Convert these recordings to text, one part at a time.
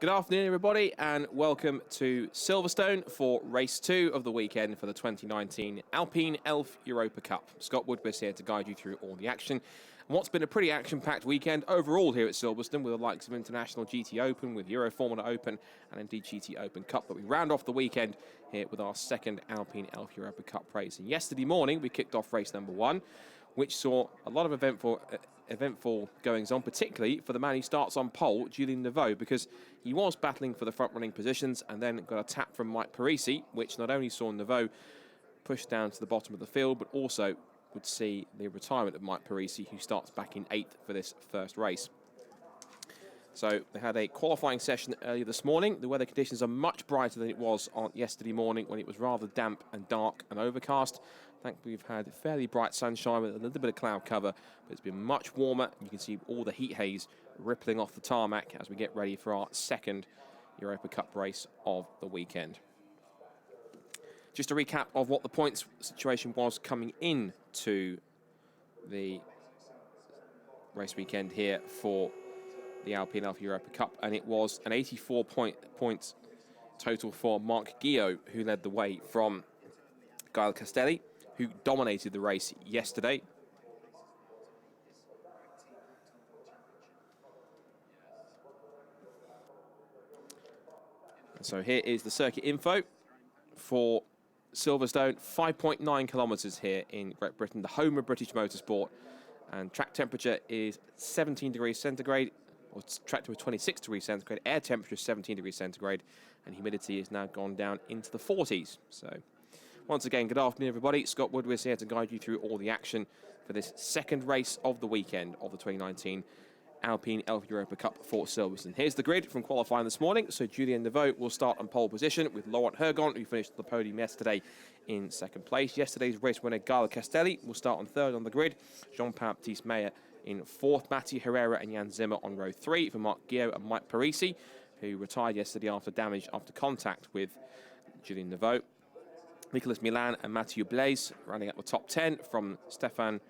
Good afternoon, everybody, and welcome to Silverstone for race 2 of the weekend for the 2019 Alpine Elf Europa Cup. Scott Woodward's here to guide you through all the action. And what's been a pretty action-packed weekend overall here at Silverstone, with the likes of International GT Open, with Euro Formula Open, and indeed GT Open Cup. But we round off the weekend here with our second Alpine Elf Europa Cup race. And yesterday morning, we kicked off race number 1, which saw a lot of eventful goings on, particularly for the man who starts on pole, Julien Neveu, because he was battling for the front-running positions and then got a tap from Mike Parisi, which not only saw Neveu pushed down to the bottom of the field, but also would see the retirement of Mike Parisi, who starts back in 8th for this first race. So they had a qualifying session earlier this morning. The weather conditions are much brighter than it was on yesterday morning, when it was rather damp and dark and overcast. Thankfully, we've had fairly bright sunshine with a little bit of cloud cover, but it's been much warmer. You can see all the heat haze rippling off the tarmac as we get ready for our second Europa Cup race of the weekend. Just a recap of what the points situation was coming in to the race weekend here for the Alpine Elf Europa Cup, and it was an 84 points total for Marc Guillot, who led the way from Gael Castelli, who dominated the race yesterday. And so here is the circuit info for Silverstone. 5.9 kilometres here in Great Britain, the home of British motorsport. And track temperature is 17 degrees centigrade, or track temperature 26 degrees centigrade. Air temperature is 17 degrees centigrade, and humidity has now gone down into the 40s. So once again, good afternoon, everybody. Scott Woodward is here to guide you through all the action for this second race of the weekend of the 2019 Alpine Elf Europa Cup for Silverstone. Here's the grid from qualifying this morning. So Julien Neveu will start on pole position with Laurent Hergon, who finished the podium yesterday in second place. Yesterday's race winner, Gael Castelli, will start on third on the grid. Jean-Baptiste Meyer in fourth. Mathieu Herrera and Jan Zimmer on row 3 for Marc Guillot and Mike Parisi, who retired yesterday after damage after contact with Julien Neveu. Nicolas Milan and Mathieu Blaise rounding up the top 10 from Vincent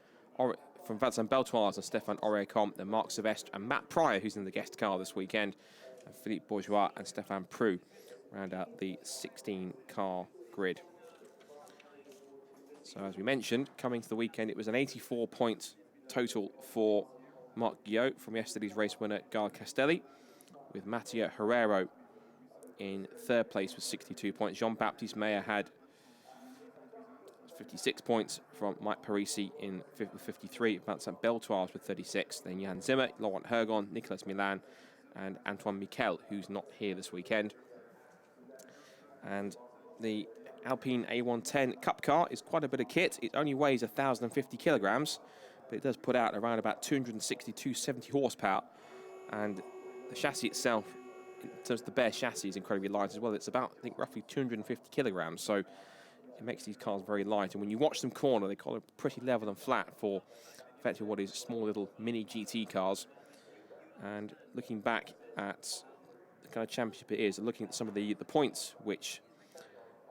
Beltoise and Stéphane Oreicombe, then Marc Sylvestre and Matt Pryor, who's in the guest car this weekend, and Philippe Bourgeois and Stéphane Prou round out the 16-car grid. So as we mentioned, coming to the weekend, it was an 84-point total for Marc Guillot from yesterday's race winner, Gael Castelli, with Mathieu Herrera in third place with 62 points. Jean-Baptiste Meyer had 56 points from Mike Parisi in 53, Vincent Beltoise with 36, then Jan Zimmer, Laurent Hergon, Nicolas Milan, and Antoine Miquel, who's not here this weekend. And the Alpine A110 Cup car is quite a bit of kit. It only weighs 1,050 kilograms, but it does put out around about 260-270 horsepower. And the chassis itself, in terms of the bare chassis, is incredibly light as well. It's about, I think, roughly 250 kilograms. So it makes these cars very light. And when you watch them corner, they call it pretty level and flat for effectively what is small little mini GT cars. And looking back at the kind of championship it is, and looking at some of the points which,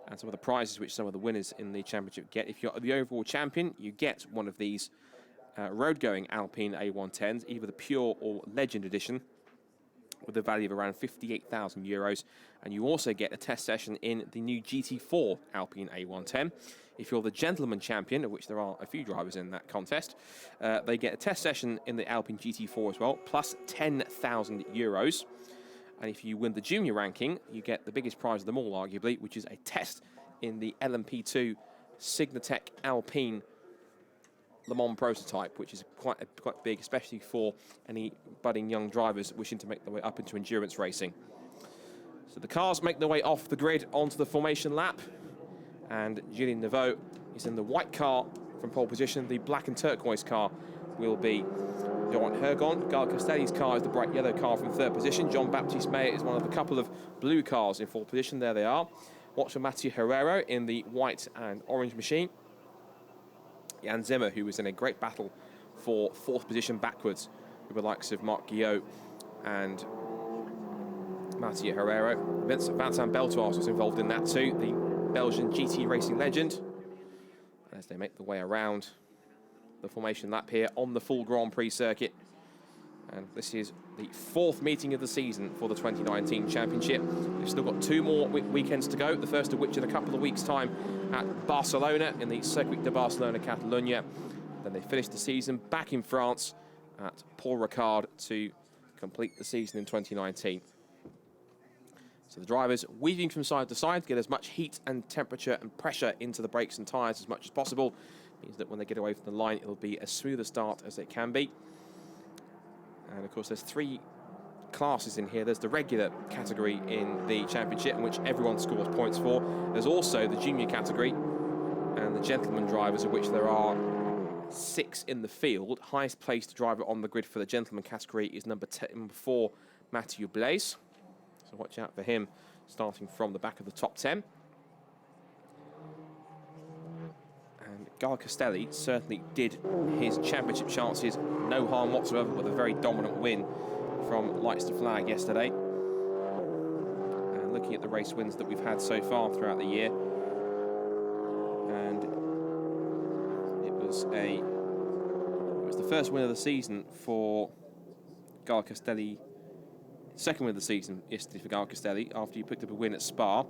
and some of the prizes which some of the winners in the championship get. If you're the overall champion, you get one of these road-going Alpine A110s, either the Pure or Legend edition, with a value of around 58,000 euros. And you also get a test session in the new GT4 Alpine A110. If you're the gentleman champion, of which there are a few drivers in that contest, they get a test session in the Alpine GT4 as well, plus 10,000 euros. And if you win the junior ranking, you get the biggest prize of them all, arguably, which is a test in the LMP2 Signatech Alpine Le Mans prototype, which is quite big, especially for any budding young drivers wishing to make their way up into endurance racing. So the cars make their way off the grid onto the formation lap, and Julien Neveu is in the white car from pole position. The black and turquoise car will be Laurent Hergon. Gael Castelli's car is the bright yellow car from third position. Jean-Baptiste Meyer is one of a couple of blue cars in fourth position. There they are. Watch for Mathieu Herrera in the white and orange machine. Jan Zimmer, who was in a great battle for fourth position backwards with the likes of Marc Guillot and Mathieu Herrera. Vincent Beltoise was involved in that too, the Belgian GT racing legend. As they make the way around the formation lap here on the full Grand Prix circuit. And this is the 4th meeting of the season for the 2019 Championship. We've still got 2 more weekends to go, the first of which in a couple of weeks' time at Barcelona in the Circuit de Barcelona Catalunya. Then they finish the season back in France at Paul Ricard to complete the season in 2019. So the drivers weaving from side to side to get as much heat and temperature and pressure into the brakes and tyres as much as possible. Means that when they get away from the line, it'll be as smooth a start as it can be. And of course, there's 3 classes in here. There's the regular category in the championship, in which everyone scores points for. There's also the junior category and the gentleman drivers, of which there are 6 in the field. Highest placed driver on the grid for the gentleman category is number 4, Mathieu Blaise. So watch out for him, starting from the back of the top 10. And Gal Castelli certainly did his championship chances no harm whatsoever with a very dominant win from Lights to Flag yesterday. And looking at the race wins that we've had so far throughout the year, and it was the first win of the season for Gal Castelli, second win of the season yesterday for Gal Castelli after he picked up a win at Spa.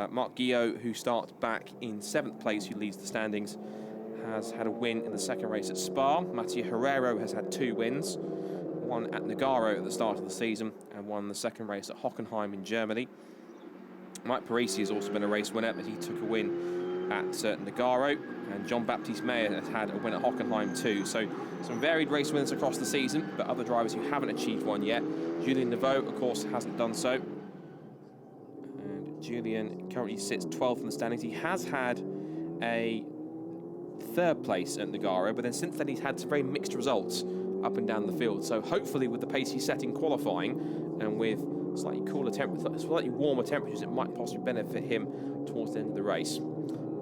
Marc Guillot, who starts back in 7th place, who leads the standings, has had a win in the second race at Spa. Mattia Herrero has had 2 wins, one at Nogaro at the start of the season and one in the second race at Hockenheim in Germany. Mike Parisi has also been a race winner, but he took a win at Nogaro, and Jean-Baptiste Meyer has had a win at Hockenheim too. So some varied race wins across the season, but other drivers who haven't achieved one yet. Julien Neveu, of course, hasn't done so. And Julien currently sits 12th in the standings. He has had a 3rd place at Nogaro, but then since then he's had some very mixed results up and down the field. So hopefully with the pace he set in qualifying and with slightly warmer temperatures, it might possibly benefit him towards the end of the race.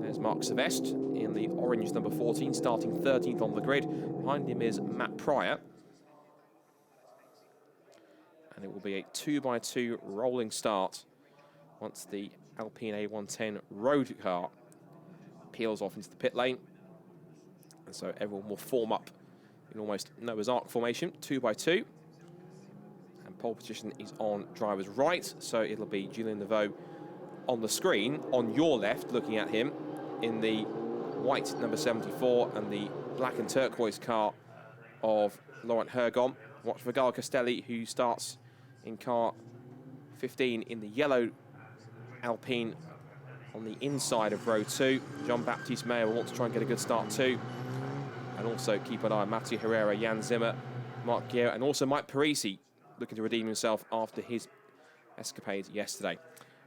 There's Mark Sylvestre in the orange number 14, starting 13th on the grid. Behind him is Matt Pryor. And it will be a 2x2 rolling start once the Alpine A110 road car peels off into the pit lane. And so everyone will form up in almost Noah's Ark formation, 2x2. And pole position is on driver's right, so it'll be Julien Neveu on the screen, on your left, looking at him, in the white number 74 and the black and turquoise car of Laurent Hergon. Watch for Gal Castelli, who starts in car 15 in the yellow Alpine on the inside of row 2. Jean-Baptiste Meyer will want to try and get a good start too. And also keep an eye on Mathieu Herrera, Jan Zimmer, Marc Guillot, and also Mike Parisi, looking to redeem himself after his escapade yesterday.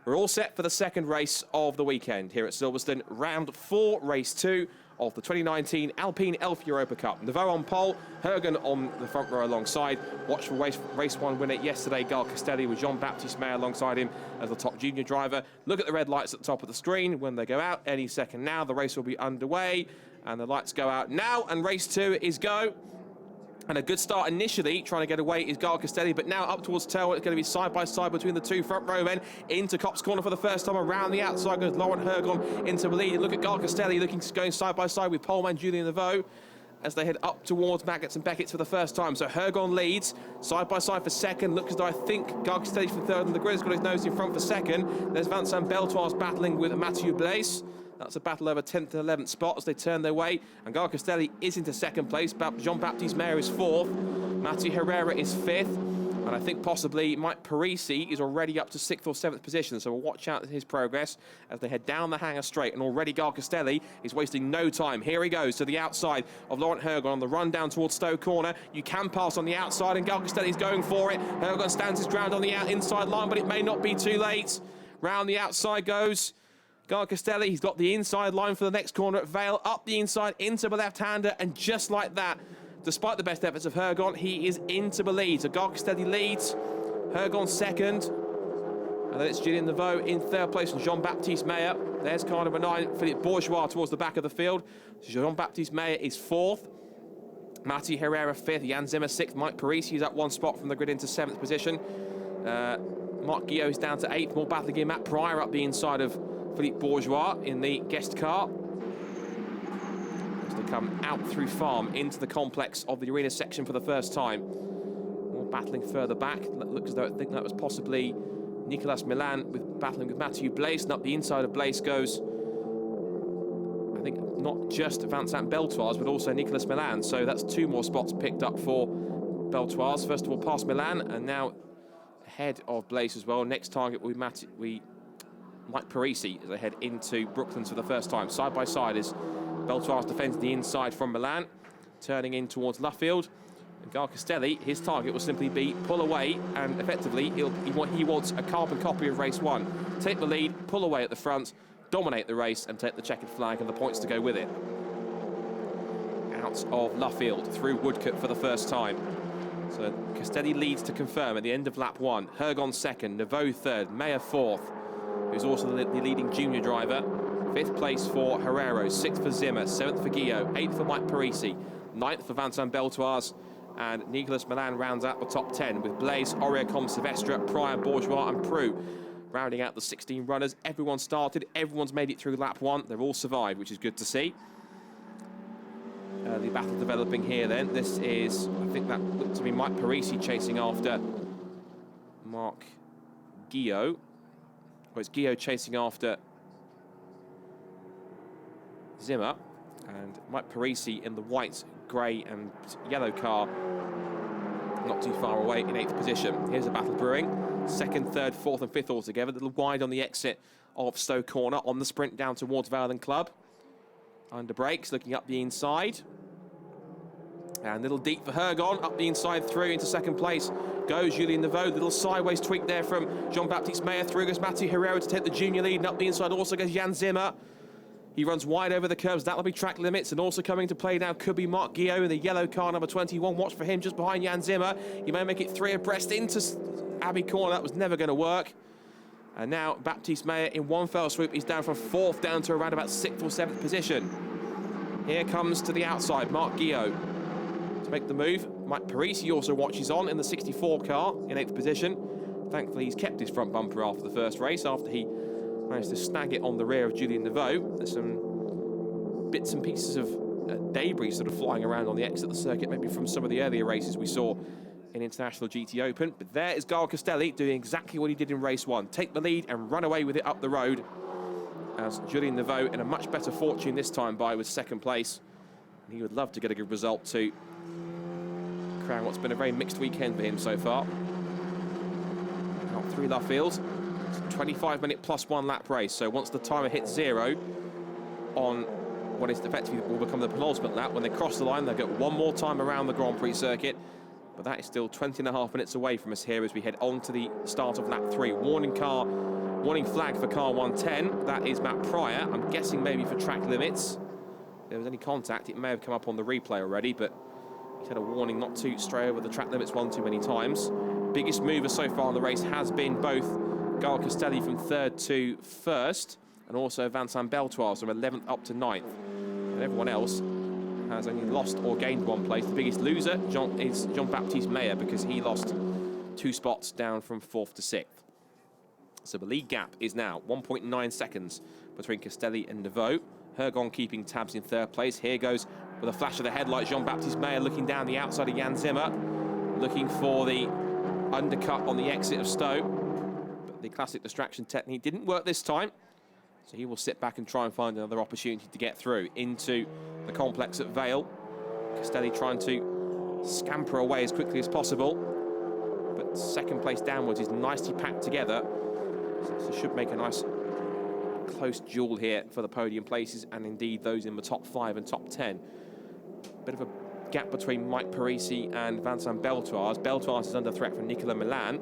We're all set for the second race of the weekend here at Silverstone. Round 4, race 2 of the 2019 Alpine Elf Europa Cup. Neveu on pole, Hergon on the front row alongside. Watch for race 1 winner yesterday, Gal Castelli, with Jean-Baptiste Meyer alongside him as the top junior driver. Look at the red lights at the top of the screen. When they go out any second now, the race will be underway. And the lights go out now, and race 2 is go. And a good start initially, trying to get away, is Gal Castelli, but now up towards tail, it's going to be side by side between the 2 front row men. Into Copse Corner for the first time, around the outside goes Laurent Hergon into the lead. Look at Gal Castelli going side by side with poleman Julien Neveu as they head up towards Maggots and Beckett's for the first time. So Hergon leads, side by side for second. Looks as though I think Gal Castelli for third on the grid has got his nose in front for second. There's Vincent Beltoise battling with Mathieu Blaise. That's a battle over 10th and 11th spot as they turn their way. And Gal Castelli is into second place. Jean-Baptiste Meyer is 4th. Mathieu Herrera is 5th. And I think possibly Mike Parisi is already up to 6th or 7th position. So we'll watch out his progress as they head down the hangar straight. And already Gal Castelli is wasting no time. Here he goes to the outside of Laurent Hergon on the run down towards Stowe Corner. You can pass on the outside and Gal Castelli is going for it. Hergon stands his ground on the inside line, but it may not be too late. Round the outside goes Gal Castelli. He's got the inside line for the next corner at Vale, up the inside into the left-hander, and just like that, despite the best efforts of Hergon, he is into the lead. So Gal Castelli leads, Hergon second, and then it's Julien Neveu in 3rd place from Jean-Baptiste Meyer. There's car number 9, Philippe Bourgeois towards the back of the field. Jean-Baptiste Meyer is 4th. Mathieu Herrera 5th, Jan Zimmer 6th, Mike Parisi is up 1 spot from the grid into 7th position. Marc Guillot is down to 8th, more battling again. Matt Pryor up the inside of Philippe Bourgeois in the guest car as they come out through farm into the complex of the arena section for the first time. battling further back. Looks as though I think that was possibly Nicolas Milan battling with Mathieu Blaise, and up the inside of Blaise goes, I think, not just Vincent Beltoise, but also Nicolas Milan. So that's 2 more spots picked up for Beltoise. First of all, past Milan, and now ahead of Blaise as well. Next target will be Mike Parisi as they head into Brooklands for the first time. Side by side as Beltoise defends the inside from Milan, turning in towards Luffield. And Gal Castelli, his target will simply be pull away, and effectively he wants a carbon copy of race 1. Take the lead, pull away at the front, dominate the race, and take the checkered flag and the points to go with it. Out of Luffield through Woodcote for the first time. So Castelli leads to confirm at the end of lap 1. Hergon second, Neveu third, Meyer fourth, who's also the leading junior driver. 5th place for Herrero, 6th for Zimmer, 7th for Guillot, 8th for Mike Parisi, 9th for Vincent Beltoise, and Nicolas Milan rounds out the top 10 with Blaise, Oriacom, Silvestre, Pryor, Bourgeois and Prue rounding out the 16 runners. Everyone started, everyone's made it through lap 1. They've all survived, which is good to see. The battle developing here then. This is, I think that looked to be Mike Parisi chasing after Marc Guillot. Or it's Guillot chasing after Zimmer. And Mike Parisi in the white, grey and yellow car, not too far away in 8th position. Here's a battle brewing. 2nd, 3rd, 4th and 5th all together. A little wide on the exit of Stowe Corner on the sprint down towards Valen Club. Under brakes, looking up the inside. And a little deep for Hergon, up the inside through into 2nd place. Goes Julien Neveu, little sideways tweak there from Jean-Baptiste Meyer. Through goes Mathieu Herrero to take the junior lead, and up the inside also goes Jan Zimmer. He runs wide over the curbs. That'll be track limits, and also coming to play now could be Marc Guillot in the yellow car, number 21. Watch for him just behind Jan Zimmer. He may make it 3 abreast into Abbey Corner. That was never going to work. And now Baptiste Meyer in one fell swoop. He's down from 4th down to around about 6th or 7th position. Here comes to the outside Marc Guillot to make the move. Mike Parisi also watches on in the 64 car in 8th position. Thankfully, he's kept his front bumper after the first race, after he managed to snag it on the rear of Julien Neveu. There's some bits and pieces of debris sort of flying around on the exit of the circuit, maybe from some of the earlier races we saw in International GT Open. But there is Gal Castelli doing exactly what he did in race 1. Take the lead and run away with it up the road, as Julien Neveu in a much better fortune this time by with 2nd place. And he would love to get a good result to crown what's been a very mixed weekend for him so far. Out through Luffield. 25-minute plus 1 lap race, so once the timer hits 0 on what is effectively will become the penultimate lap, when they cross the line they'll get one more time around the Grand Prix circuit, but that is still 20.5 minutes away from us here as we head on to the start of lap 3. Warning flag for car 110, that is Matt Pryor. I'm guessing maybe for track limits. If there was any contact, it may have come up on the replay already, but he's had a warning not to stray over the track limits one too many times. Biggest mover so far in the race has been both Gal Castelli from 3rd to 1st, and also Vincent Beltoise from 11th up to 9th. And everyone else has only lost or gained 1 place. The biggest loser is Jean-Baptiste Meyer, because he lost 2 spots down from 4th to 6th. So the lead gap is now 1.9 seconds between Castelli and Neveu. Hergon keeping tabs in 3rd place. Here goes with a flash of the headlight Jean-Baptiste Meyer looking down the outside of Jan Zimmer, looking for the undercut on the exit of Stowe. The classic distraction technique didn't work this time, so he will sit back and try and find another opportunity to get through into the complex at Vale. Castelli trying to scamper away as quickly as possible, but 2nd place downwards is nicely packed together, so should make a nice close duel here for the podium places, and indeed those in the top 5 and top 10. Bit of a gap between Mike Parisi and Vincent Beltoise. Beltoise is under threat from Nicolas Milan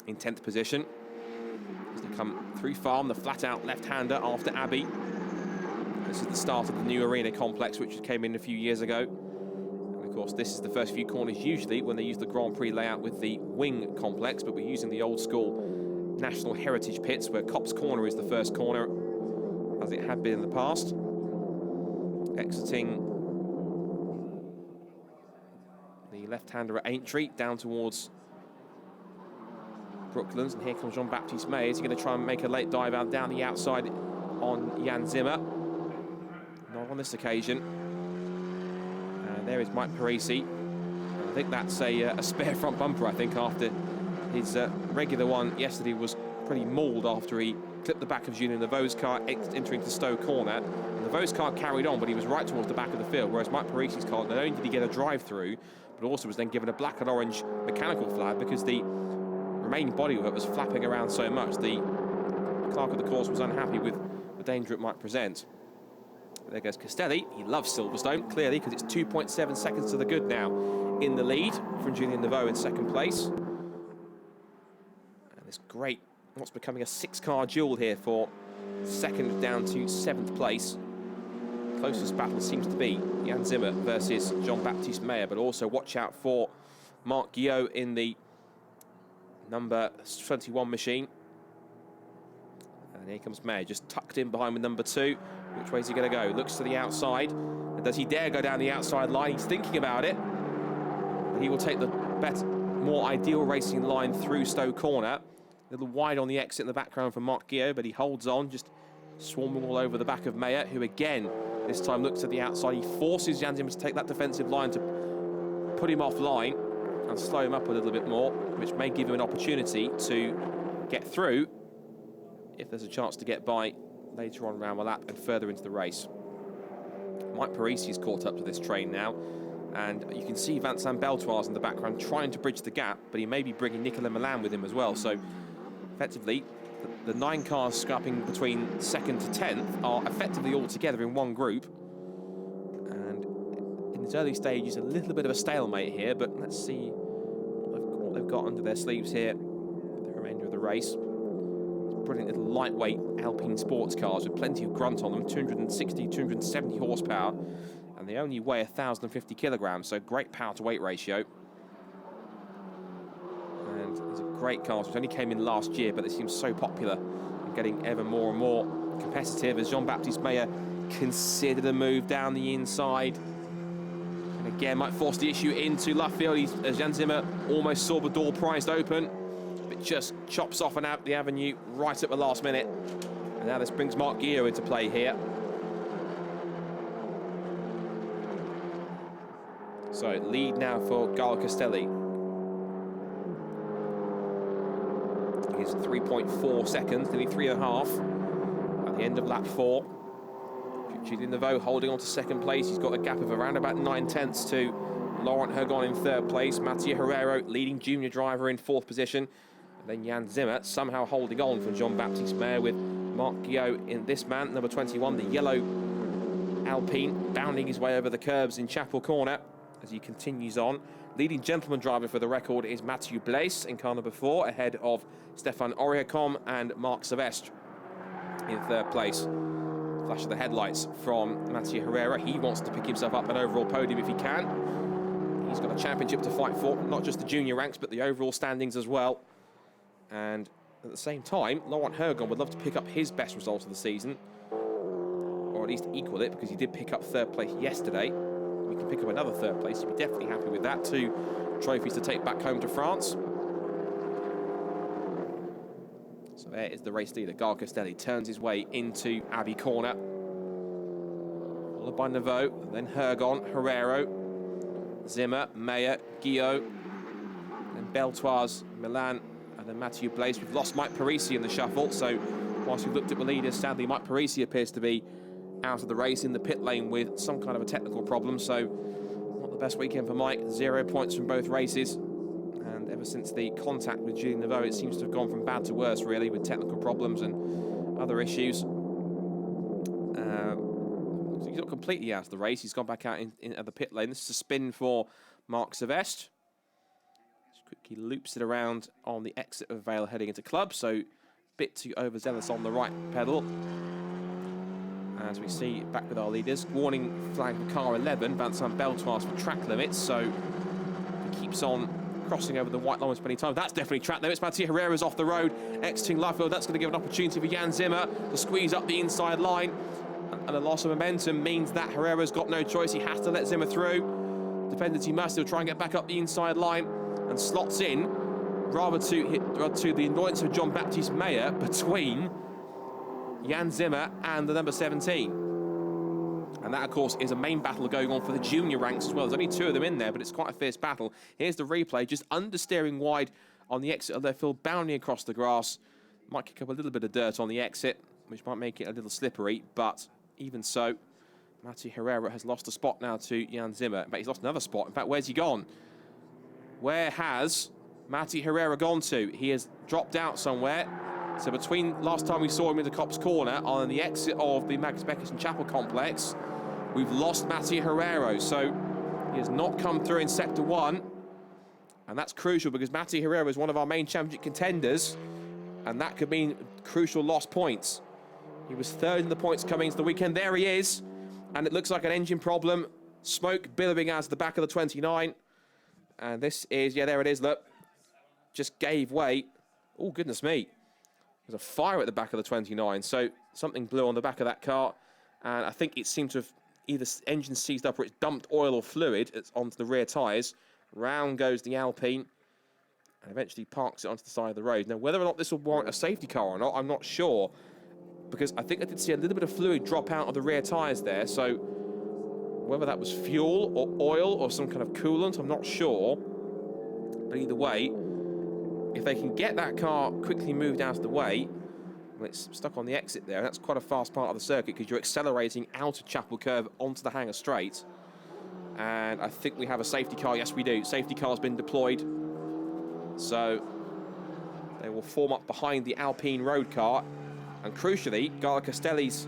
in 10th position as they come through Farm, the flat-out left-hander after Abbey. This is the start of the new arena complex, which came in a few years ago. And of course, this is the first few corners usually when they use the Grand Prix layout with the wing complex, but we're using the old-school National Heritage pits, where Copse Corner is the first corner, as it had been in the past. Exiting the left-hander at Aintree, down towards Brooklands, and here comes Jean-Baptiste Meyer. Is he going to try and make a late dive out down the outside on Jan Zimmer? Not on this occasion. And there is Mike Parisi. I think that's a spare front bumper, I think, after his regular one yesterday was pretty mauled after he clipped the back of Julien Neveu's car entering the Stowe corner. And Neveu's car carried on, but he was right towards the back of the field, whereas Mike Parisi's car, not only did he get a drive-through, but also was then given a black and orange mechanical flag because the remaining body of it was flapping around so much. The clerk of the course was unhappy with the danger it might present. There goes Castelli. He loves Silverstone, clearly, because it's 2.7 seconds to the good now in the lead from Julien Neveu in second place. And this great, what's becoming a 6-car duel here for second down to 7th place. Closest battle seems to be Jan Zimmer versus Jean-Baptiste Meyer, but also watch out for Marc Guillot in the number 21 machine. And here comes Meyer, just tucked in behind with number 2. Which way is he going to go? Looks to the outside. And does he dare go down the outside line? He's thinking about it. But he will take the better, more ideal racing line through Stowe corner. A little wide on the exit in the background for Marc Guillot, but he holds on, just swarming all over the back of Meyer, who again, this time looks to the outside. He forces Jan Zimmer to take that defensive line to put him offline and slow him up a little bit more, which may give him an opportunity to get through if there's a chance to get by later on around the lap and further into the race. Mike Parisi is caught up to this train now, and you can see Vincent Beltoise in the background trying to bridge the gap, but he may be bringing Nicolas Milan with him as well. So effectively, the 9 cars scrapping between 2nd to 10th are effectively all together in one group. And in its early stages, a little bit of a stalemate here, but let's see what they've got under their sleeves here for the remainder of the race. Brilliant little lightweight Alpine sports cars with plenty of grunt on them, 260, 270 horsepower, and they only weigh 1,050 kilograms, so great power to weight ratio. And these are great cars, which only came in last year, but they seem so popular and getting ever more and more competitive as Jean-Baptiste Meyer considered a move down the inside. And again, might force the issue into left field as Jan Zimmer almost saw the door prized open. But just chops off and out the avenue right at the last minute. And now this brings Marc Guillot into play here. So lead now for Gal Castelli. He's 3.4 seconds, nearly 3.5 at the end of lap 4. Julien Neveu holding on to second place. He's got a gap of around about 9/10 to Laurent Hergon in third place. Mathieu Herrero, leading junior driver, in 4th position. And then Jan Zimmer somehow holding on from Jean-Baptiste Meyer with Marc Guillot in this man, number 21, the yellow Alpine, bounding his way over the curbs in Chapel Corner as he continues on. Leading gentleman driver for the record is Mathieu Blaise in car number 4, ahead of Stéphane Auriacom and Marc Silvestre in 3rd place. Flash of the headlights from Mathieu Herrera. He wants to pick himself up an overall podium if he can. He's got a championship to fight for, not just the junior ranks, but the overall standings as well. And at the same time, Laurent Hergon would love to pick up his best result of the season, or at least equal it, because he did pick up 3rd place yesterday. We can pick up another 3rd place. He'd be definitely happy with that. 2 trophies to take back home to France. So there is the race leader. Gal Castelli turns his way into Abbey Corner, followed by Neveu, then Hergon, Herrero, Zimmer, Meyer, Guillot, and Beltoise, Milan, and then Mathieu Blaise. We've lost Mike Parisi in the shuffle, so whilst we've looked at the leaders, sadly Mike Parisi appears to be out of the race in the pit lane with some kind of a technical problem, so not the best weekend for Mike. 0 points from both races, and ever since the contact with Julien Neveu, it seems to have gone from bad to worse, really, with technical problems and other issues. He's not completely out of the race. He's gone back out at the pit lane. This is a spin for Marc Silvestre. He loops it around on the exit of Vale heading into club, so a bit too overzealous on the right pedal. As we see back with our leaders, warning flag for car 11, Vincent Beltoise for track limits, so he keeps on crossing over the white line many times. That's definitely track limits. Mathieu Herrera's off the road, exiting Luffield. That's going to give an opportunity for Jan Zimmer to squeeze up the inside line, and the loss of momentum means that Herrera's got no choice. He has to let Zimmer through. Dependence he must. He'll try and get back up the inside line and slots in, rather to the annoyance of Jean-Baptiste Meyer, between Jan Zimmer and the number 17. And that, of course, is a main battle going on for the junior ranks as well. There's only 2 of them in there, but it's quite a fierce battle. Here's the replay, just understeering wide on the exit of their field, bounding across the grass. Might kick up a little bit of dirt on the exit, which might make it a little slippery, but even so, Mati Herrera has lost a spot now to Jan Zimmer. In fact, he's lost another spot. In fact, where's he gone? Where has Mati Herrera gone to? He has dropped out somewhere. So between last time we saw him in the Copse Corner on the exit of the Magnus Beckerson Chapel complex, we've lost Mati Herrera. So he has not come through in Sector 1. And that's crucial because Mati Herrera is one of our main championship contenders. And that could mean crucial lost points. He was 3rd in the points coming into the weekend. There he is. And it looks like an engine problem. Smoke billowing out of the back of the 29. And this is, yeah, there it is, look. Just gave way. Oh, goodness me. There's a fire at the back of the 29. So something blew on the back of that car. And I think it seemed to have either engine seized up or it's dumped oil or fluid onto the rear tyres. Round goes the Alpine. And eventually parks it onto the side of the road. Now, whether or not this will warrant a safety car or not, I'm not sure. Because I think I did see a little bit of fluid drop out of the rear tyres there. So whether that was fuel or oil or some kind of coolant, I'm not sure. But either way, if they can get that car quickly moved out of the way, well, it's stuck on the exit there. That's quite a fast part of the circuit because you're accelerating out of Chapel Curve onto the Hangar Straight. And I think we have a safety car. Yes, we do. Safety car's been deployed. So they will form up behind the Alpine road car. And crucially, Gala Castelli's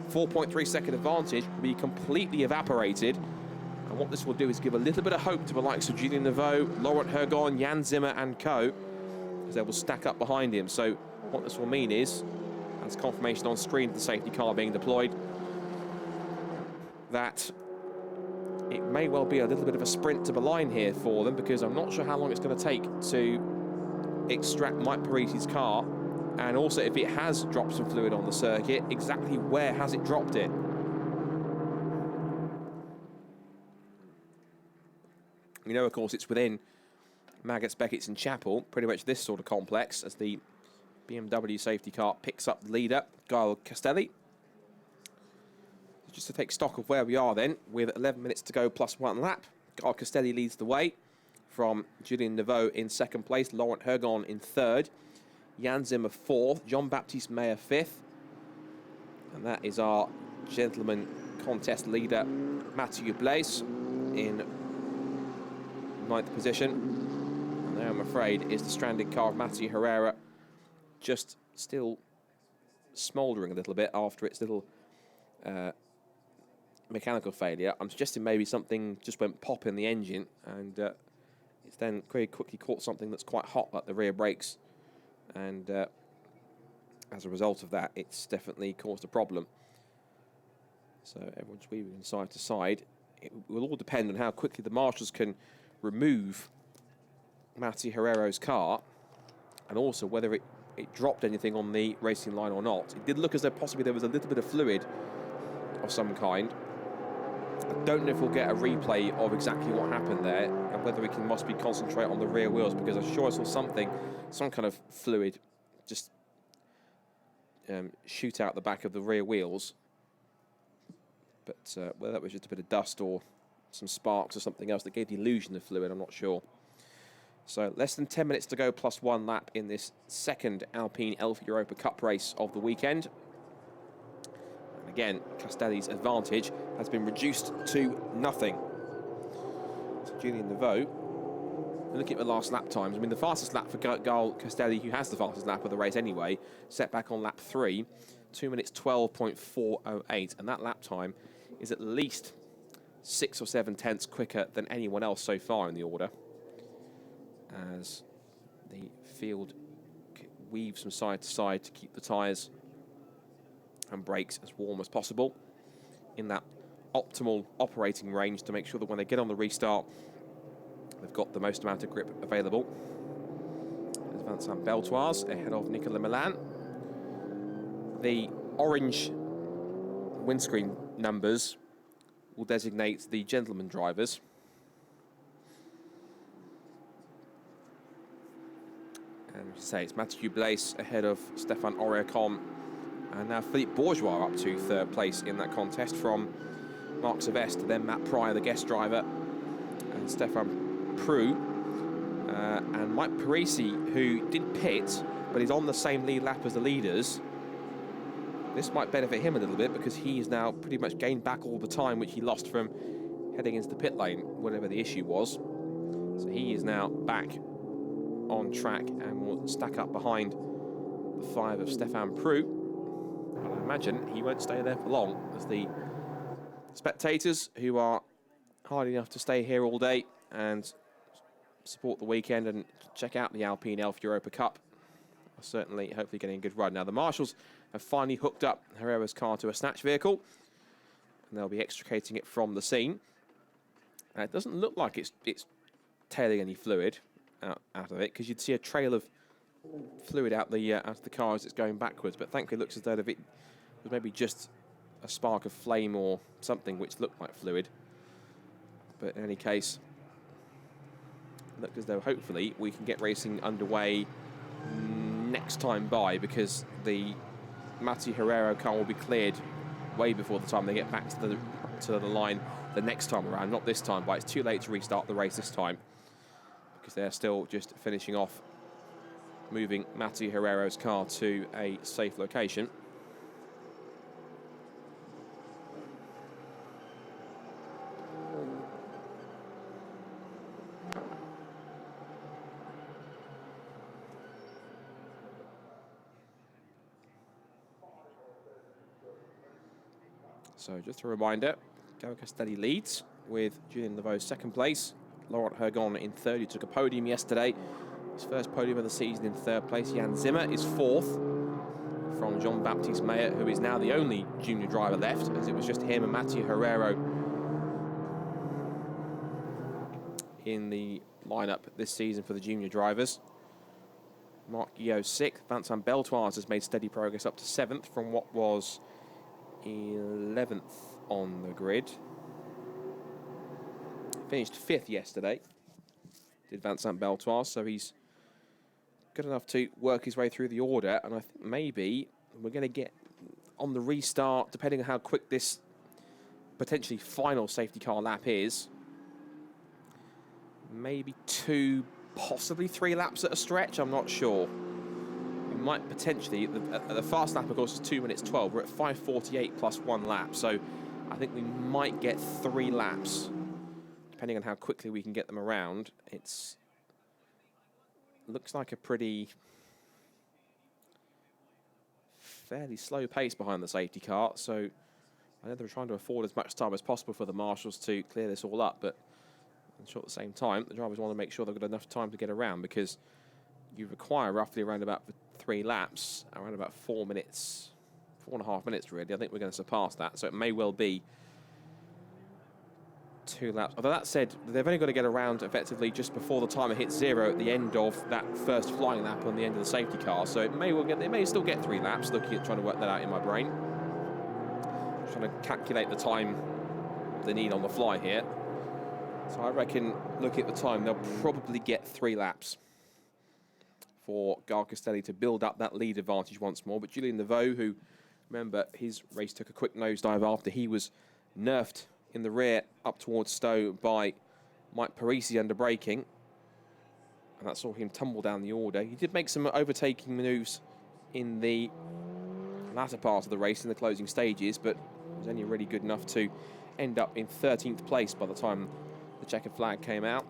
4.3 second advantage will be completely evaporated. And what this will do is give a little bit of hope to the likes of Julien Neveu, Laurent Hergon, Jan Zimmer and co, because they will stack up behind him. So what this will mean is, as confirmation on screen of the safety car being deployed, that it may well be a little bit of a sprint to the line here for them, because I'm not sure how long it's going to take to extract Mike Parisi's car. And also, if it has dropped some fluid on the circuit, exactly where has it dropped it? We know, of course, it's within Magnus Beckerson Chapel, pretty much this sort of complex, as the BMW safety car picks up the leader, Gael Castelli. Just to take stock of where we are then, with 11 minutes to go plus 1 lap, Gael Castelli leads the way from Julien Neveu in 2nd place, Laurent Hergon in 3rd. Jan Zimmer 4th, Jean-Baptiste Meyer 5th. And that is our gentleman contest leader, Mathieu Blaise, in 9th position. And there, I'm afraid, is the stranded car of Mati Herrera, just still smouldering a little bit after its little mechanical failure. I'm suggesting maybe something just went pop in the engine, and it's then very quickly caught something that's quite hot, like the rear brakes. And as a result of that, it's definitely caused a problem. So everyone's weaving side to side. It will all depend on how quickly the marshals can remove Mati Herrera's car, and also whether it dropped anything on the racing line or not. It did look as though possibly there was a little bit of fluid of some kind. I don't know if we'll get a replay of exactly what happened there, and whether we can possibly concentrate on the rear wheels, because I'm sure I saw something, some kind of fluid just shoot out the back of the rear wheels. But whether that was just a bit of dust or some sparks or something else that gave the illusion of fluid, I'm not sure. So less than 10 minutes to go plus 1 lap in this 2nd Alpine Elf Europa Cup race of the weekend. And again, Castelli's advantage has been reduced to nothing. So Julien Neveu, looking at the last lap times, I mean, the fastest lap for Gael Castelli, who has the fastest lap of the race anyway, set back on lap 3, 2 minutes 12.408, and that lap time is at least 6 or 7 tenths quicker than anyone else so far in the order, as the field weaves from side to side to keep the tyres and brakes as warm as possible in that optimal operating range, to make sure that when they get on the restart, they've got the most amount of grip available. There's Vincent Beltoise ahead of Nicolas Milan. The orange windscreen numbers will designate the gentleman drivers. And as I say, it's Mathieu Blaise ahead of Stéphane Auriacon And now Philippe Bourgeois up to third place in that contest from Marc Sylvestre, then Matt Pryor, the guest driver, and Stefan Prou. And Mike Parisi, who did pit, but he's on the same lead lap as the leaders. This might benefit him a little bit because he's now pretty much gained back all the time which he lost from heading into the pit lane, whatever the issue was. So he is now back on track and will stack up behind the 5 of Stefan Prou. I imagine he won't stay there for long, as the spectators, who are hard enough to stay here all day and support the weekend and check out the Alpine Elf Europa Cup, are certainly hopefully getting a good run. Now the marshals have finally hooked up Herrera's car to a snatch vehicle, and they'll be extricating it from the scene. It doesn't look like it's tailing any fluid out of it, because you'd see a trail of fluid out of the car as it's going backwards, but thankfully it looks as though it was maybe just a spark of flame or something which looked like fluid. But in any case, it looked as though hopefully we can get racing underway next time by, because the Matthew Herrero car will be cleared way before the time they get back to the line the next time around, not this time, but it's too late to restart the race this time because they're still just finishing off moving Matthew Herrero's car to a safe location. So just a reminder, Gary Castelli leads with Julien Levaux second place. Laurent Hergon in third, who took a podium yesterday. His first podium of the season in third place. Jan Zimmer is fourth from Jean-Baptiste Meyer, who is now the only junior driver left, as it was just him and Mathieu Herrero in the lineup this season for the junior drivers. Marc Guillot sixth. Vincent Beltoise has made steady progress up to seventh from what was 11th on the grid. Finished fifth yesterday, did Vincent Beltoise, so he's good enough to work his way through the order, and I think maybe we're going to get on the restart, depending on how quick this potentially final safety car lap is, maybe 2, possibly 3 laps at a stretch, I'm not sure. We might potentially, the fast lap of course is 2 minutes 12, we're at 5:48 plus 1 lap, so I think we might get 3 laps, depending on how quickly we can get them around. It's looks like a fairly slow pace behind the safety car, so I know they're trying to afford as much time as possible for the marshals to clear this all up, but I'm sure at the same time the drivers want to make sure they've got enough time to get around, because you require roughly around about 3 laps, around about 4 minutes, 4.5 minutes really. I think we're going to surpass that, so it may well be 2 laps. Although that said, they've only got to get around effectively just before the timer hits 0 at the end of that first flying lap on the end of the safety car. So they may still get 3 laps, looking at trying to work that out in my brain. Trying to calculate the time they need on the fly here. So I reckon, looking at the time, they'll probably get 3 laps for Gare Castelli to build up that lead advantage once more. But Julien Levaux, who, remember, his race took a quick nosedive after he was nerfed in the rear up towards Stowe by Mike Parisi under braking, and that saw him tumble down the order. He did make some overtaking manoeuvres in the latter part of the race in the closing stages, but was only really good enough to end up in 13th place by the time the checkered flag came out.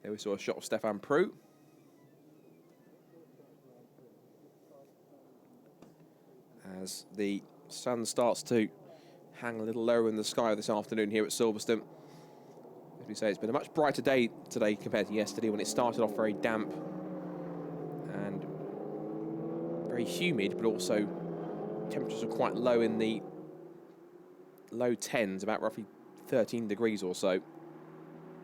There we saw a shot of Stefan Prou. As the sun starts to hang a little lower in the sky this afternoon here at Silverstone. As we say, it's been a much brighter day today compared to yesterday, when it started off very damp and very humid, but also temperatures are quite low in the low 10s, about roughly 13 degrees or so.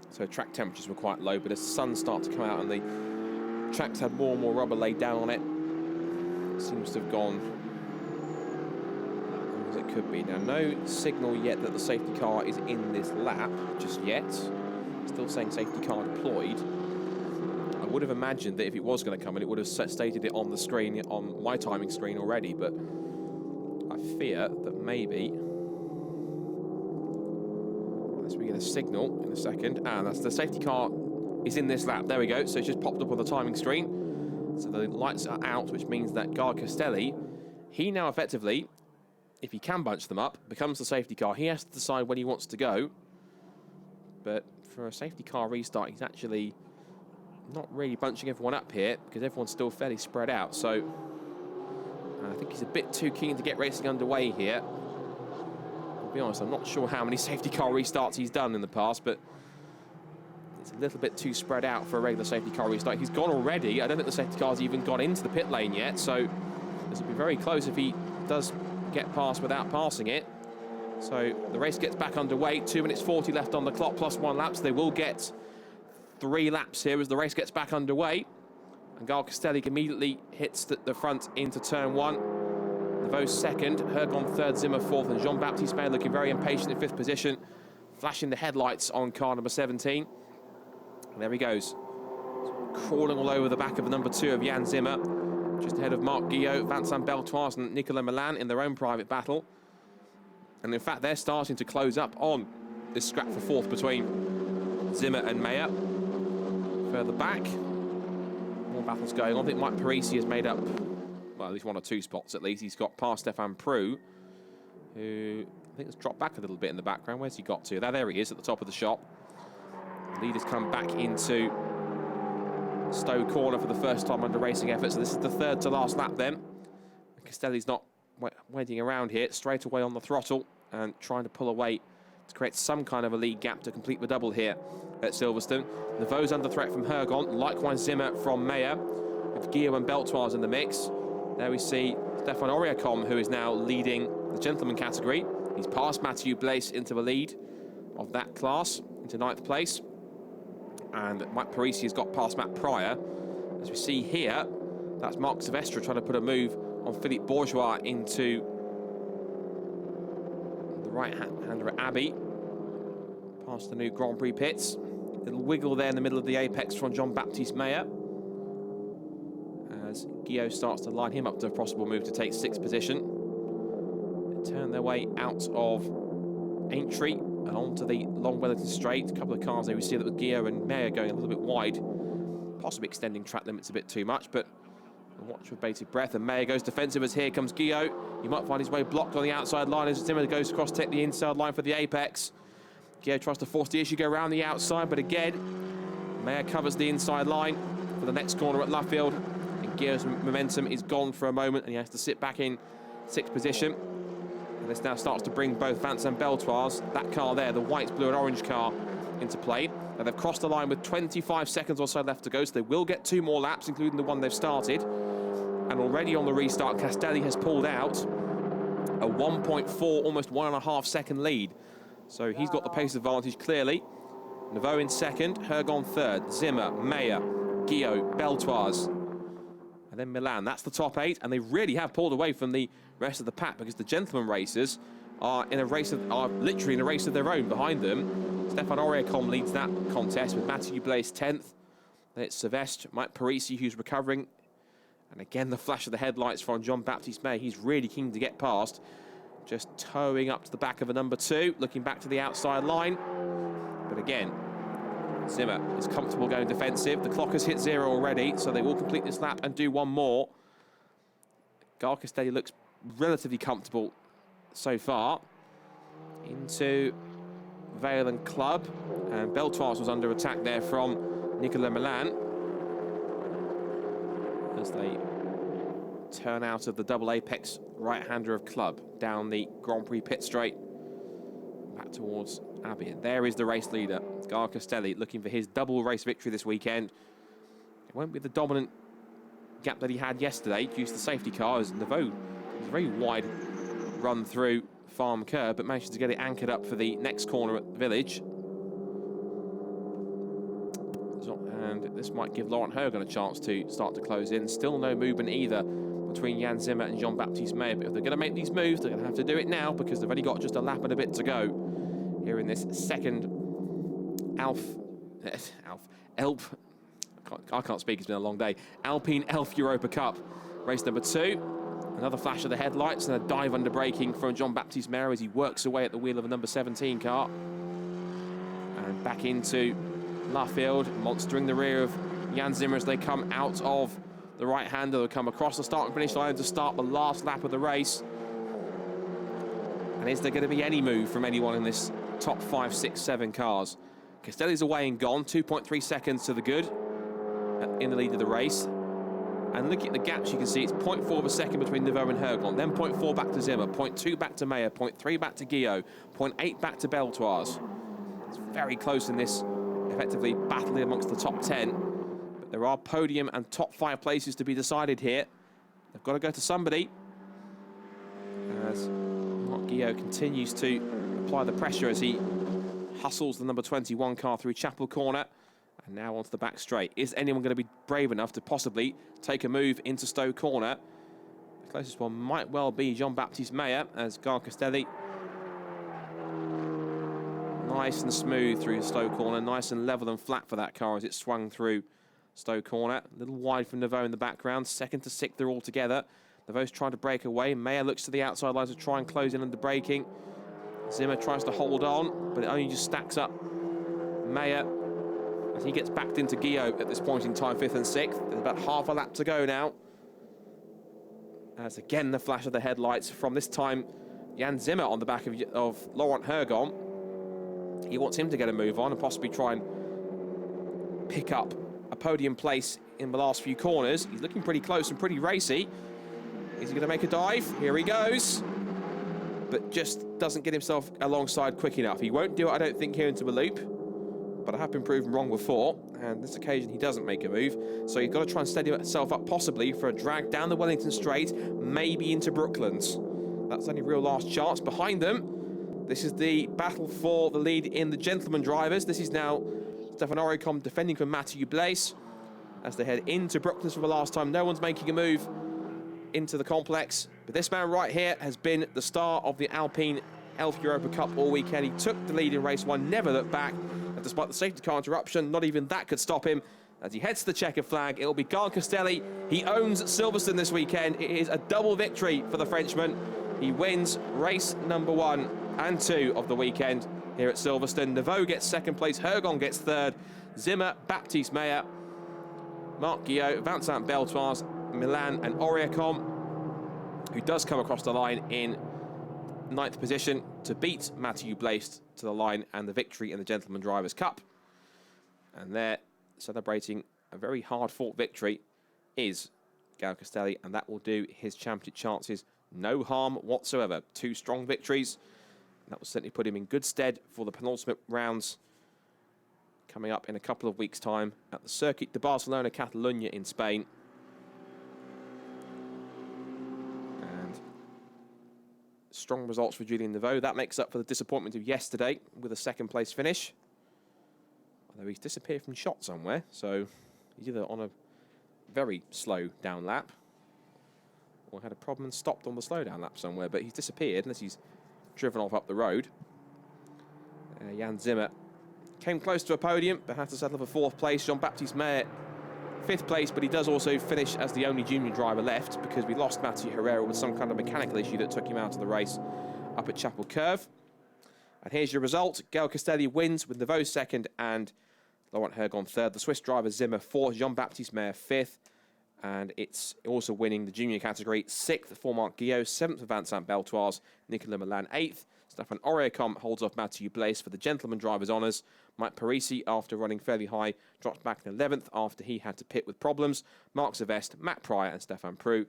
So track temperatures were quite low, but as the sun started to come out and the tracks had more and more rubber laid down on it, it seems to have gone as it could be. Now, no signal yet that the safety car is in this lap just yet. Still saying safety car deployed. I would have imagined that if it was going to come in, it would have stated it on the screen, on my timing screen already, but I fear that maybe, unless we get a signal in a second, and that's the safety car is in this lap. There we go. So it's just popped up on the timing screen. So the lights are out, which means that Guy Castelli, he now effectively, if he can bunch them up, becomes the safety car. He has to decide when he wants to go. But for a safety car restart, he's actually not really bunching everyone up here because everyone's still fairly spread out. So I think he's a bit too keen to get racing underway here. I'll be honest, I'm not sure how many safety car restarts he's done in the past, but it's a little bit too spread out for a regular safety car restart. He's gone already. I don't think the safety car's even gone into the pit lane yet, so this will be very close if he does get past without passing it. So the race gets back underway. 2 minutes 40 left on the clock, plus 1 lap. So they will get 3 laps here as the race gets back underway. And Guy Castelli immediately hits the front into turn 1. Neveu second, Hergon third, Zimmer fourth, and Jean-Baptiste May looking very impatient in 5th position, flashing the headlights on car number 17. And there he goes, crawling all over the back of the number 2 of Jan Zimmer, just ahead of Marc Guillot, Vincent Beltoise and Nicolas Milan in their own private battle. And in fact, they're starting to close up on this scrap for 4th between Zimmer and Mayer. Further back, more battles going on. I think Mike Parisi has made up, well, at least 1 or 2 spots at least. He's got past Stéphane Prou, who I think has dropped back a little bit in the background. Where's he got to? There he is at the top of the shop. The leader's come back into Stowe Corner for the first time under racing effort. So this is the 3rd to last lap then. Castelli's not waiting around here, straight away on the throttle and trying to pull away to create some kind of a lead gap to complete the double here at Silverstone. Neveu's under threat from Hergon, likewise Zimmer from Mayer, with Guillaume and Beltoise in the mix. There we see Stéphane Oriacom, who is now leading the gentleman category. He's passed Mathieu Blaise into the lead of that class, into 9th place. And Mike Parisi has got past Matt Pryor. As we see here, that's Marc Silvestre trying to put a move on Philippe Bourgeois into the right-hander at Abbey, past the new Grand Prix pits. Little wiggle there in the middle of the apex from Jean-Baptiste Mayer, as Guillot starts to line him up to a possible move to take 6th position. They turn their way out of Aintree and onto the Long Wellington Straight. A couple of cars there we see that with Guillot and Mayer going a little bit wide, possibly extending track limits a bit too much, but watch with bated breath. And Mayer goes defensive as here comes Guillot. He might find his way blocked on the outside line as Zimmer goes across to take the inside line for the apex. Guillot tries to force the issue, go around the outside, but again, Mayer covers the inside line for the next corner at Luffield. And Guillot's momentum is gone for a moment and he has to sit back in 6th position. And this now starts to bring both Vincent Beltoise, that car there, the white, blue and orange car, into play. Now they've crossed the line with 25 seconds or so left to go, so they will get 2 more laps, including the one they've started. And already on the restart, Castelli has pulled out a 1.4, almost 1.5 second lead. So he's got the pace advantage clearly. Neveu in 2nd, Hergon 3rd, Zimmer, Mayer, Guillot, Beltoise, and then Milan. That's the top 8, and they really have pulled away from the rest of the pack because the gentleman racers are literally in a race of their own behind them. Stéphane Oriacom leads that contest with Mathieu Blaise 10th. Then it's Silvestre, Mike Parisi who's recovering. And again, the flash of the headlights from Jean-Baptiste May. He's really keen to get past. Just towing up to the back of a number 2, looking back to the outside line. But again, Zimmer is comfortable going defensive. The clock has hit 0 already, so they will complete this lap and do 1 more. Guy Castelli looks relatively comfortable so far. Into Vale and Club. And Beltoise was under attack there from Nicolas Milan, as they turn out of the double apex right-hander of Club down the Grand Prix pit straight back towards Abbey. And there is the race leader, Guy Castelli, looking for his double race victory this weekend. It won't be the dominant gap that he had yesterday due to the safety car, as Neveu was a very wide run through Farm Curb, but managed to get it anchored up for the next corner at the Village. And this might give Laurent Hergon a chance to start to close in. Still no movement either between Jan Zimmer and Jean-Baptiste May. But if they're going to make these moves, they're going to have to do it now because they've only got just a lap and a bit to go here in this second Elp. I can't I can't speak, it's been a long day. Alpine Elf Europa Cup, race number 2. Another flash of the headlights and a dive under braking from Jean-Baptiste Mayer as he works away at the wheel of a number 17 car. And back into Laffield, monstering the rear of Jan Zimmer as they come out of the right-hander. They'll come across the start and finish line to start the last lap of the race. And is there going to be any move from anyone in this top 5, 6, 7 cars? Castelli's away and gone, 2.3 seconds to the good in the lead of the race. And looking at the gaps, you can see it's 0.4 of a second between Neveu and Hergon, then 0.4 back to Zimmer, 0.2 back to Mayer, 0.3 back to Guillot, 0.8 back to Beltoise. It's very close in this, effectively, battle amongst the top 10. But there are podium and top 5 places to be decided here. They've got to go to somebody. As Marc Guillot continues to apply the pressure as he hustles the number 21 car through Chapel Corner. And now onto the back straight. Is anyone going to be brave enough to possibly take a move into Stowe Corner? The closest one might well be Jean-Baptiste Mayer as Guy Castelli. Nice and smooth through Stowe Corner. Nice and level and flat for that car as it swung through Stowe Corner. A little wide from Neveu in the background. 2nd to 6th, they're all together. Neveu's trying to break away. Mayer looks to the outside lines to try and close in under braking. Zimmer tries to hold on, but it only just stacks up Mayer as he gets backed into Guillot at this point in time, 5th and 6th. There's about half a lap to go now. As again, the flash of the headlights from this time Jan Zimmer on the back of Laurent Hergon. He wants him to get a move on and possibly try and pick up a podium place in the last few corners. He's looking pretty close and pretty racy. Is he going to make a dive? Here he goes. But just doesn't get himself alongside quick enough. He won't do it, I don't think, here into a loop. But I have been proven wrong before. And this occasion, he doesn't make a move. So he's got to try and steady himself up, possibly, for a drag down the Wellington Straight, maybe into Brooklands. That's only real last chance. Behind them, this is the battle for the lead in the gentleman drivers. This is now Stefan Oricom defending from Mathieu Blaise as they head into Brooklands for the last time. No one's making a move into the complex. But this man right here has been the star of the Alpine Elf Europa Cup all weekend. He took the lead in race 1, never looked back. And despite the safety car interruption, not even that could stop him. As he heads to the checkered flag, it'll be Guy Castelli. He owns Silverstone this weekend. It is a double victory for the Frenchman. He wins race number 1 and 2 of the weekend here at Silverstone. Neveu gets 2nd place, Hergon gets 3rd, Zimmer, Baptiste Mayer, Marc Guillot, Vincent Beltoise, Milan and Oriacom, who does come across the line in 9th position to beat Mathieu Blaise to the line and the victory in the Gentleman Drivers' Cup. And they're celebrating a very hard-fought victory is Guy Castelli, and that will do his championship chances no harm whatsoever. 2 strong victories. That will certainly put him in good stead for the penultimate rounds coming up in a couple of weeks' time at the Circuit de Barcelona Catalunya in Spain. And strong results for Julien Neveu. That makes up for the disappointment of yesterday with a 2nd place finish. Although he's disappeared from shot somewhere, so he's either on a very slow down lap or had a problem and stopped on the slow down lap somewhere, but he's disappeared unless he's driven off up the road. Jan Zimmer came close to a podium, but had to settle for 4th place. Jean-Baptiste Mayer, 5th place, but he does also finish as the only junior driver left because we lost Mathieu Herrera with some kind of mechanical issue that took him out of the race up at Chapel Curve. And here's your result. Guy Castelli wins with Neveu 2nd and Laurent Hergon 3rd. The Swiss driver Zimmer 4th, Jean-Baptiste Mayer 5th. And it's also winning the junior category. 6th for Marc Guillot, 7th for Vincent Beltoise, Nicolas Milan 8th. Stefan Oriacom holds off Mathieu Blaise for the gentleman driver's honours. Mike Parisi, after running fairly high, drops back in 11th after he had to pit with problems. Marc Zavest, Matt Pryor and Stefan Prou,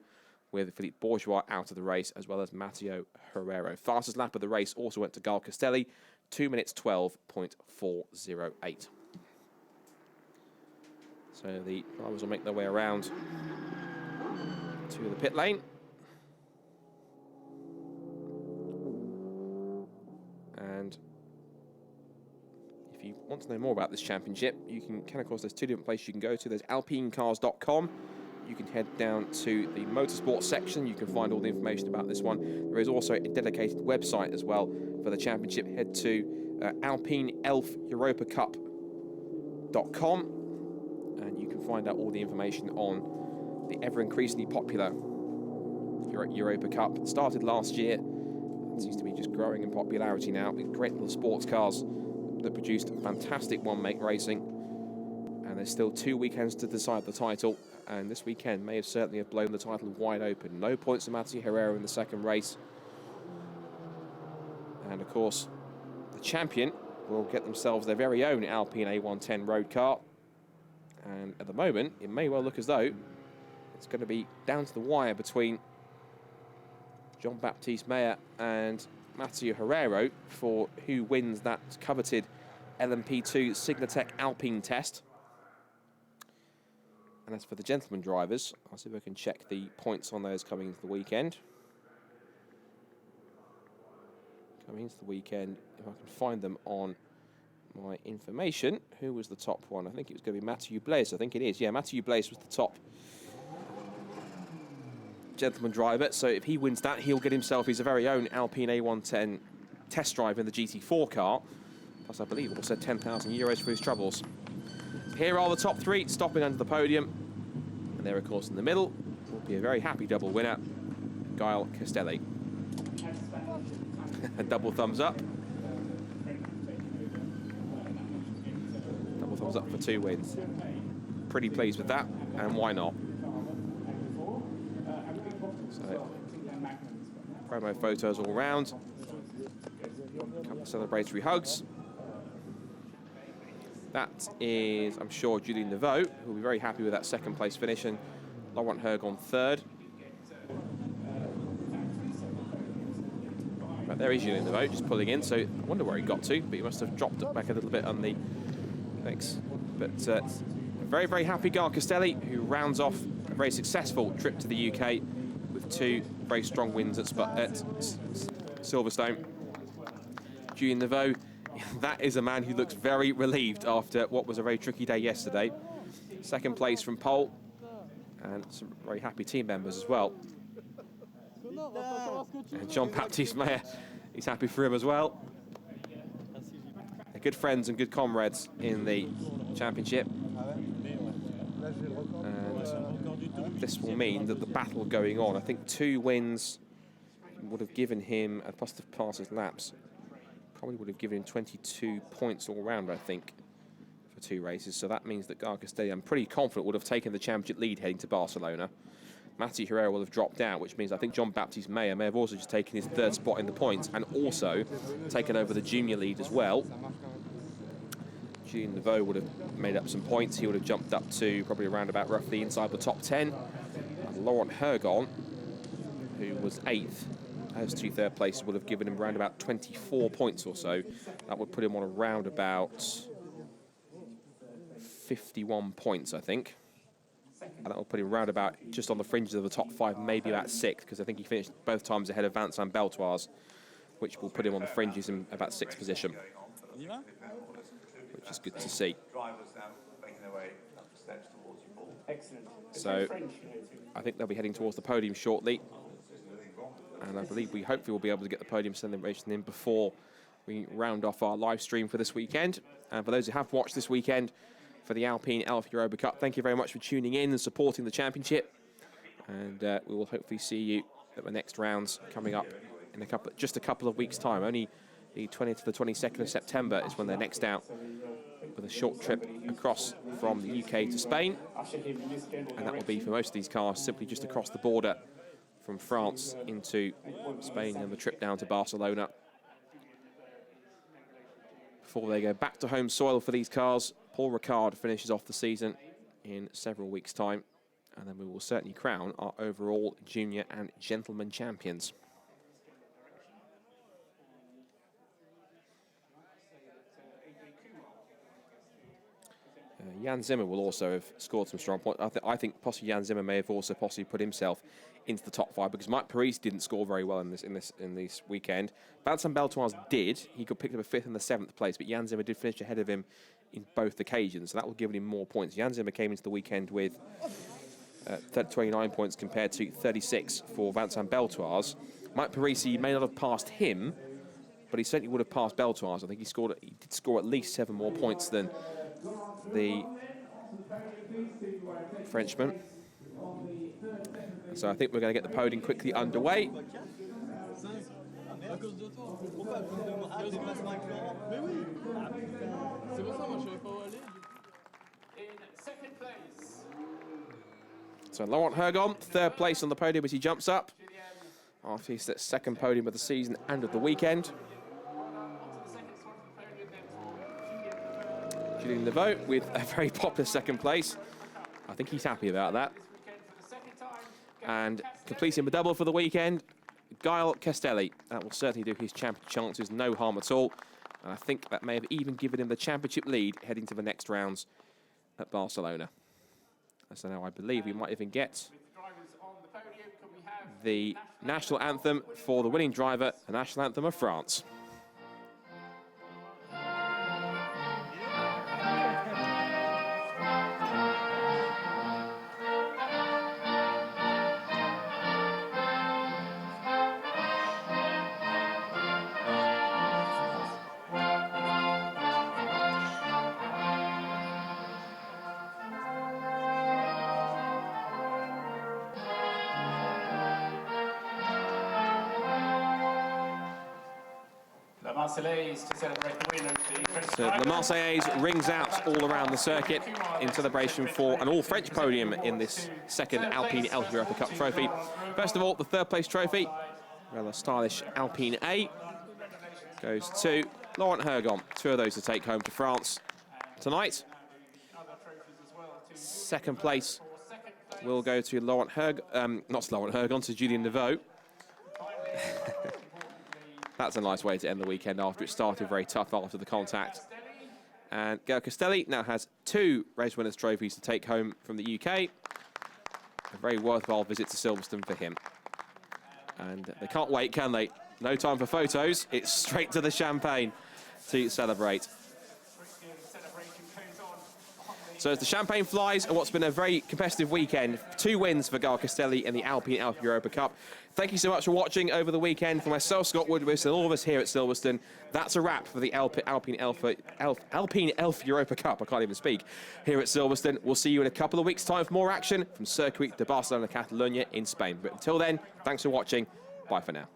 with Philippe Bourgeois out of the race, as well as Matteo Herrero. Fastest lap of the race also went to Guy Castelli, 2 minutes 12.408. So the drivers will make their way around to the pit lane. And if you want to know more about this championship, you can, of course, there's 2 different places you can go to. There's alpinecars.com. You can head down to the motorsport section. You can find all the information about this one. There is also a dedicated website as well for the championship. Head to alpineelfeuropacup.com. and you can find out all the information on the ever-increasingly popular Europa Cup. It started last year. It seems to be just growing in popularity now with great little sports cars that produced fantastic one-make racing. And there's still 2 weekends to decide the title, and this weekend may have certainly have blown the title wide open. No points to Matthew Herrera in the second race. And of course, the champion will get themselves their very own Alpine A110 road car. And at the moment, it may well look as though it's going to be down to the wire between Jean-Baptiste Meyer and Mathieu Herrero for who wins that coveted LMP2 Signatech Alpine test. And as for the gentleman drivers, I'll see if I can check the points on those coming into the weekend. Coming into the weekend, if I can find them on my information. Who was the top one? I think it was going to be Mathieu Blaise. I think it is. Yeah, Mathieu Blaise was the top gentleman driver. So if he wins that, he'll get himself his very own Alpine A110 test drive in the GT4 car. Plus, I believe, also 10,000 euros for his troubles. Here are the top three stopping under the podium. And there, of course, in the middle will be a very happy double winner, Gael Castelli. A double thumbs up. Double thumbs up for 2 wins. Pretty pleased with that, and why not? So, promo photos all around. A couple of celebratory hugs. That is, I'm sure, Julien Neveu, who will be very happy with that second place finish, and Laurent Hergon third. Right, there is Julien Neveu, just pulling in, so I wonder where he got to, but he must have dropped it back a little bit on the... Thanks. But very, very happy Gael Castelli, who rounds off a very successful trip to the UK with 2 very strong wins at Silverstone. Julien Neveu, that is a man who looks very relieved after what was a very tricky day yesterday. Second place from pole, and some very happy team members as well. And Jean-Baptiste Meyer, he's happy for him as well. They're good friends and good comrades in the championship. And this will mean that the battle going on, I think 2 wins would have given him, plus the passes laps, probably would have given him 22 points all round, I think, for 2 races. So that means that Gael Castelli, I'm pretty confident, would have taken the championship lead heading to Barcelona. Mathieu Herrera will have dropped out, which means I think Jean-Baptiste Meyer may have also just taken his 3rd spot in the points and also taken over the junior lead as well. Julien Neveu would have made up some points. He would have jumped up to probably around about roughly inside the top 10. And Laurent Hergon, who was 8th, those 2 third places would have given him around about 24 points or so. That would put him on around about 51 points, I think. And that will put him round about just on the fringes of the top 5, maybe about 6th, because I think he finished both times ahead of Vincent Beltoise, which will put him on the fringes in about 6th position, which is good to see. So I think they'll be heading towards the podium shortly, and I believe we hopefully will be able to get the podium celebration in before we round off our live stream for this weekend. And for those who have watched this weekend for the Alpine Alpha Europa Cup, thank you very much for tuning in and supporting the championship. And we will hopefully see you at the next rounds coming up in just a couple of weeks' time. Only the 20th to the 22nd of September is when they're next out, with a short trip across from the UK to Spain. And that will be, for most of these cars, simply just across the border from France into Spain, and the trip down to Barcelona before they go back to home soil for these cars. Paul Ricard finishes off the season in several weeks' time, and then we will certainly crown our overall junior and gentleman champions. Jan Zimmer will also have scored some strong points. I think possibly Jan Zimmer may have also possibly put himself into the top 5, because Mike Paris didn't score very well in this weekend. Vincent Beltoise did. He could pick up a 5th and the 7th place, but Jan Zimmer did finish ahead of him in both occasions, so that will give him more points. Jan Zimmer came into the weekend with 29 points compared to 36 for Vincent Beltoise. Mike Parisi may not have passed him, but he certainly would have passed Beltoise. I think he did score at least 7 more points than the Frenchman. So I think we're going to get the podium quickly underway. So Laurent Hergon, third place on the podium as he jumps up after his second podium of the season and of the weekend. Julien Leveau with a very popular second place. I think he's happy about that. And completing the double for the weekend, Gael Castelli. That will certainly do his championship chances no harm at all. And I think that may have even given him the championship lead heading to the next rounds at Barcelona. So now I believe we might even get the national anthem for the winning driver, the national anthem of France. So the Marseillaise rings out all around the circuit in celebration for an all-French podium in this second Alpine Elf Europa Cup trophy. First of all, the third place trophy, rather stylish Alpine A, goes to Laurent Hergon. Two of those to take home to France tonight. Second place will go to not Laurent Hergon, to Julien Leveau. That's a nice way to end the weekend after it started very tough after the contact. And Gael Castelli now has two race winners' trophies to take home from the UK. A very worthwhile visit to Silverstone for him. And they can't wait, can they? No time for photos. It's straight to the champagne to celebrate. So as the champagne flies and what's been a very competitive weekend, 2 wins for Gael Castelli in the Alpine Elf Europa Cup. Thank you so much for watching over the weekend. For myself, Scott Woodward, and all of us here at Silverstone, that's a wrap for the Alpine Elf Europa Cup. I can't even speak. Here at Silverstone, we'll see you in a couple of weeks' time for more action from Circuit de Barcelona Catalunya in Spain. But until then, thanks for watching. Bye for now.